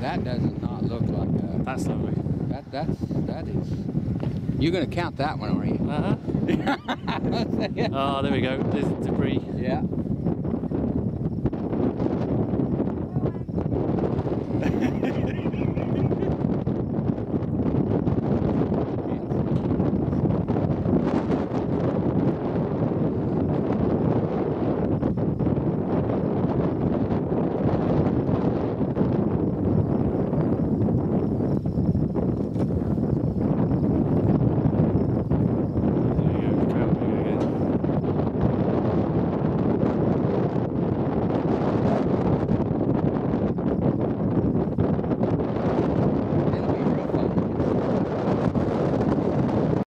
That does not look like a... That's lovely. That is... You're going to count that one, are you? Uh-huh. Oh, there we go. There's debris. Yeah.